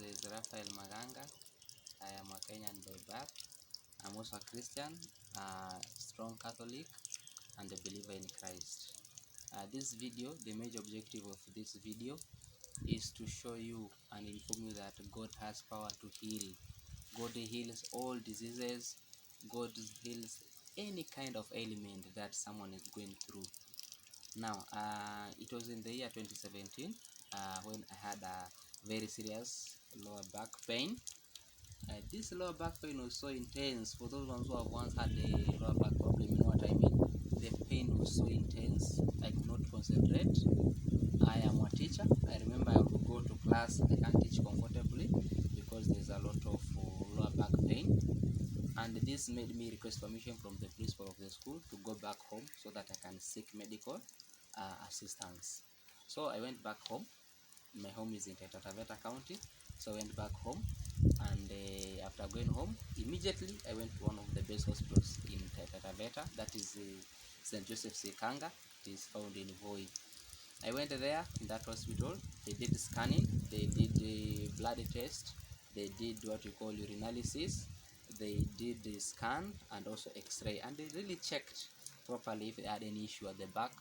is Raphael Maganga. I am a Kenyan by birth. I'm also a Christian, a strong Catholic, and a believer in Christ. This video, the major objective of this video is to show you and inform you that God has power to heal. God heals all diseases. God heals any kind of ailment that someone is going through. Now, it was in the year 2017 when I had a very serious lower back pain. This lower back pain was so intense. For those ones who have once had a lower back problem, you know what I mean. The pain was so intense, I could not concentrate. I am a teacher. I remember I would go to class. I can't teach comfortably because there's a lot of lower back pain. And this made me request permission from the principal of the school to go back home so that I can seek medical assistance. So I went back home. My home is in Taita Taveta County, so I went back home, and after going home, immediately I went to one of the best hospitals in Taita Taveta, that is St. Joseph Sekanga. It is found in Voi. I went there in that hospital. They did scanning, they did the blood test, they did what we call urinalysis, they did the scan and also x-ray, and they really checked properly if they had any issue at the back.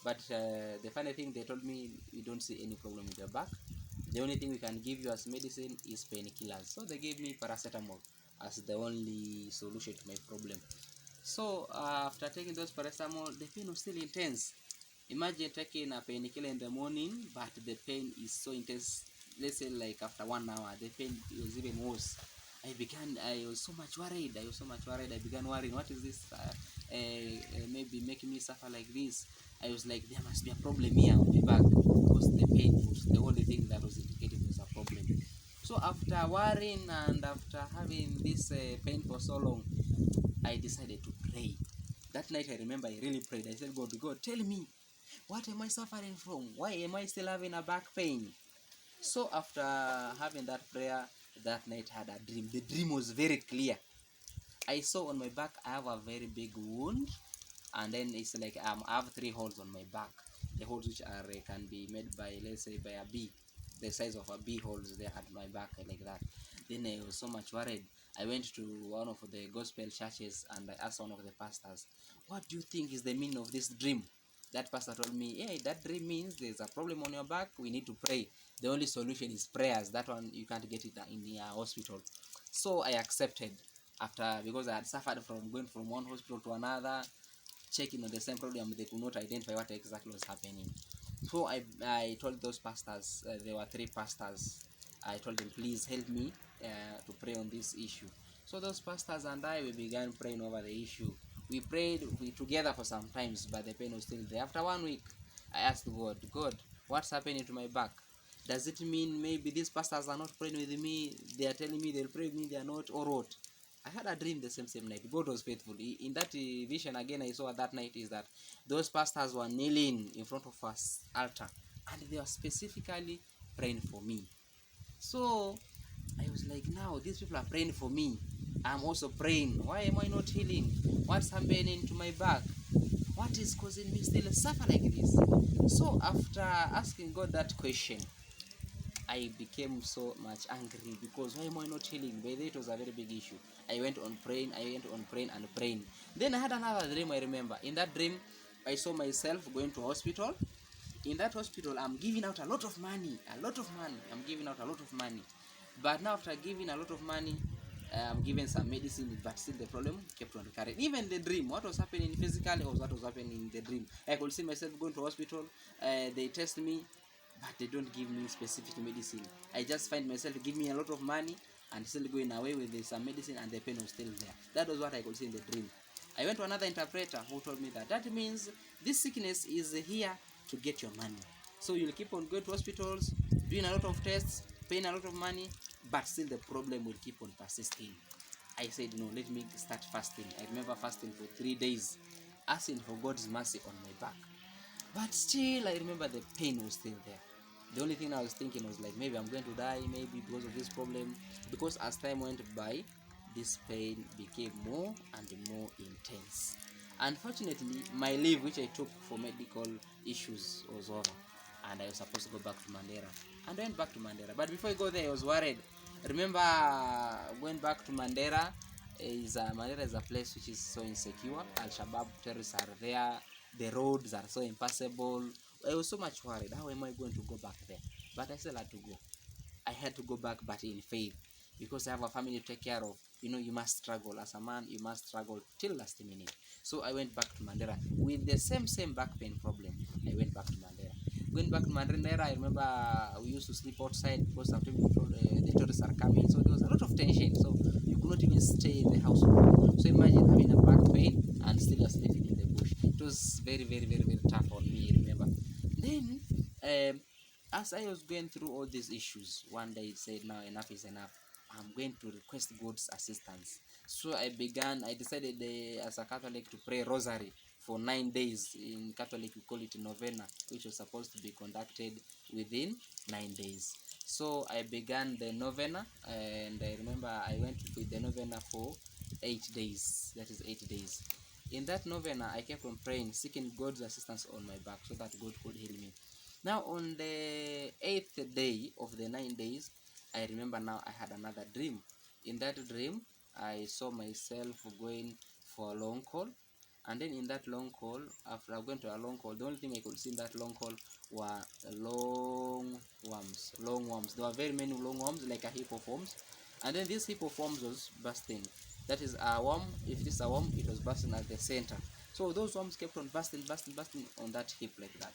But the funny thing, they told me, we don't see any problem with your back. The only thing we can give you as medicine is painkillers. So they gave me paracetamol as the only solution to my problem. So after taking those paracetamol, the pain was still intense. Imagine taking a painkiller in the morning, but the pain is so intense. Let's say like after 1 hour, the pain was even worse. I was so much worried. I began worrying, what is this maybe making me suffer like this? I was like, there must be a problem here on the back, because the pain was the only thing that was indicating there's a problem. So after worrying and after having this pain for so long, I decided to pray. That night I remember I really prayed. I said, God, tell me, what am I suffering from? Why am I still having a back pain? So after having that prayer, that night I had a dream. The dream was very clear. I saw on my back I have a very big wound, and then it's like I have 3 holes on my back. The holes which are can be made by, let's say, by a bee. The size of a bee holes there at my back like that. Then I was so much worried. I went to one of the gospel churches and I asked one of the pastors, what do you think is the meaning of this dream? That pastor told me, hey, that dream means there's a problem on your back, we need to pray. The only solution is prayers. That one you can't get it in the hospital. So I accepted, after, because I had suffered from going from one hospital to another, checking on the same problem. They could not identify what exactly was happening. So I told those pastors, there were 3 pastors, I told them, please help me to pray on this issue. So those pastors and I, we began praying over the issue. We prayed together for some times, but the pain was still there. After 1 week, I asked God, what's happening to my back? Does it mean maybe these pastors are not praying with me? They are telling me they'll pray with me, they are not, or what? I had a dream the same night. God was faithful. In that vision again I saw that night is that those pastors were kneeling in front of us altar, and they were specifically praying for me. So I was like, now these people are praying for me, I'm also praying. Why am I not healing? What's happening to my back? What is causing me still suffer like this? So after asking God that question, I became so much angry, because why am I not healing? By the way, it was a very big issue. I went on praying and praying. Then I had another dream, I remember. In that dream, I saw myself going to hospital. In that hospital, I'm giving out a lot of money. I'm giving out a lot of money. But now after giving a lot of money, I'm given some medicine, but still the problem kept on recurring. Even the dream, what was happening physically was what was happening in the dream. I could see myself going to hospital, they test me, but they don't give me specific medicine. I just find myself giving me a lot of money and still going away with some medicine, and the pain was still there. That was what I could see in the dream. I went to another interpreter who told me that means this sickness is here to get your money. So you'll keep on going to hospitals, doing a lot of tests, paying a lot of money, but still the problem will keep on persisting. I said, no, let me start fasting. I remember fasting for 3 days, asking for God's mercy on my back. But still, I remember the pain was still there. The only thing I was thinking was like, maybe I'm going to die, maybe because of this problem. Because as time went by, this pain became more and more intense. Unfortunately, my leave which I took for medical issues was over. and I was supposed to go back to Mandera. And I went back to Mandera. But before I go there, I was worried. Remember, going back to Mandera Mandera is a place which is so insecure. Al-Shabaab terrorists are there. The roads are so impassable. I was so much worried. How am I going to go back there? But I still had to go. I had to go back, but in faith, because I have a family to take care of. You know, you must struggle as a man. You must struggle till last minute. So I went back to Mandera with the same back pain problem. I went back to Mandera. Going back to Mandera, I remember we used to sleep outside because sometimes the tourists are coming. So there was a lot of tension. So you could not even stay in the house. So imagine having a back pain and still you're sleeping in the bush. It was very tough on me. Remember. Then. As I was going through all these issues, one day I said, now enough is enough. I'm going to request God's assistance. So I decided as a Catholic to pray rosary for 9 days. In Catholic, we call it novena, which was supposed to be conducted within 9 days. So I began the novena, and I remember I went with the novena for 8 days. That is 8 days. In that novena, I kept on praying, seeking God's assistance on my back so that God could heal me. Now, on the 8th day of the 9 days, I remember now I had another dream. In that dream, I saw myself going for a long call. And then in that long call, after I went to a long call, the only thing I could see in that long call were long worms. Long worms. There were very many long worms, like a heap of worms. And then this heap of worms was bursting. That is a worm. If it is a worm, it was bursting at the center. So those worms kept on bursting on that heap like that.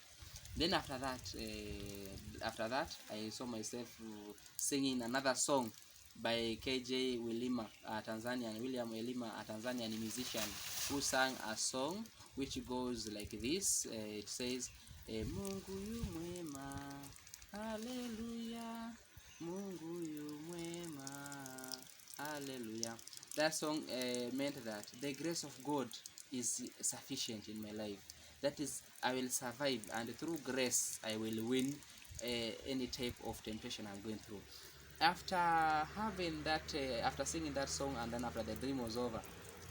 Then after that, I saw myself singing another song by KJ Wilima, a Tanzanian, William Wilima, a Tanzanian musician, who sang a song which goes like this. It says, Mungu yu mwema, hallelujah, Mungu yu mwema, hallelujah. That song meant that the grace of God is sufficient in my life. That is, I will survive, and through grace I will win any type of temptation I'm going through. After having that, after singing that song, and then after the dream was over,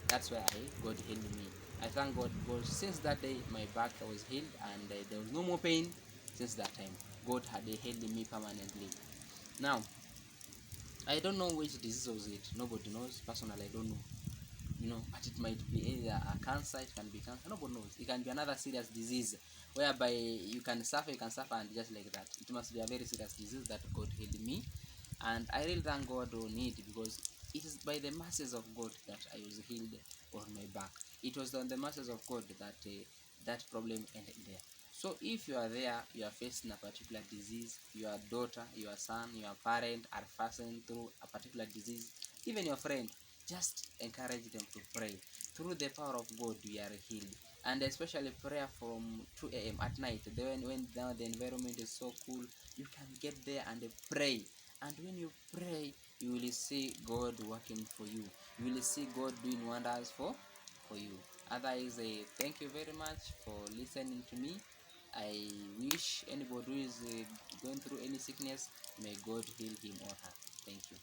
that's where God healed me. I thank God because since that day my back was healed, and there was no more pain. Since that time, God had healed me permanently. Now, I don't know which disease was it. Nobody knows. Personally, I don't know. But it might be either a cancer, it can be cancer, nobody knows. It can be another serious disease whereby you can suffer, and just like that. It must be a very serious disease that God healed me, and I really thank God on it, because it is by the mercies of God that I was healed on my back. It was on the mercies of God that that problem ended there. So if you are there, you are facing a particular disease, your daughter, your son, your parent are passing through a particular disease, even your friend, just encourage them to pray. Through the power of God, we are healed. And especially prayer from 2 a.m. at night. Then when now the environment is so cool, you can get there and pray. And when you pray, you will see God working for you. You will see God doing wonders for you. Otherwise, thank you very much for listening to me. I wish anybody who is going through any sickness, may God heal him or her. Thank you.